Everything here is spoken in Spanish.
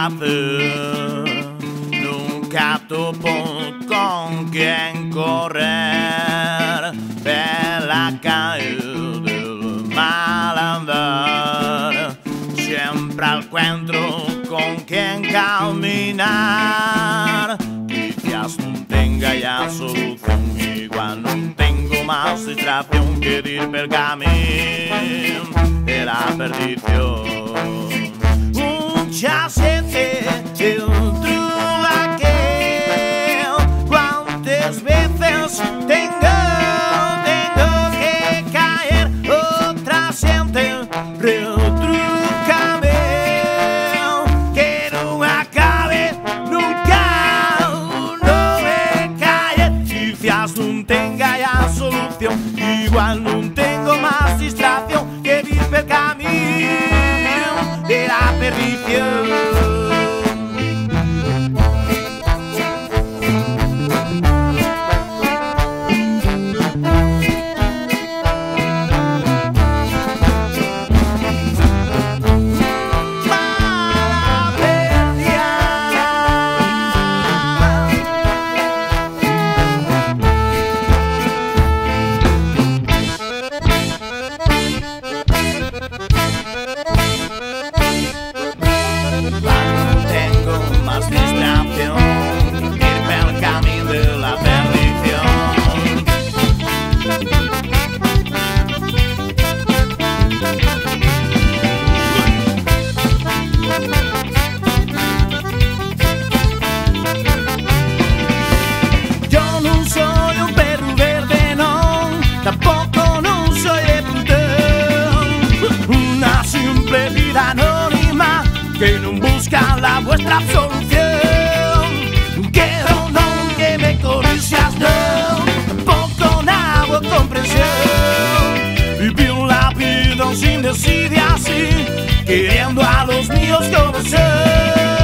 hacer. Nunca topo con quien correr de la calle del mal andar. Siempre encuentro con quien caminar. Quizás no tenga ya solución, igual no tengo más distracción que ir per camino de la perdición. Muchas veces el truque, cuántas veces tengo que caer, otras sienten retrucame, que no acabe nunca, no me cae. Quizás no tenga ya solución, igual no tengo más distracción que ir per camino de la perdición. Tampoco no soy de Plutón, una simple vida anónima que no busca la vuestra absolución. Quiero no que me corrijas, no, tampoco nada comprensión. Vivir la vida sin decidir así, queriendo a los míos conocer.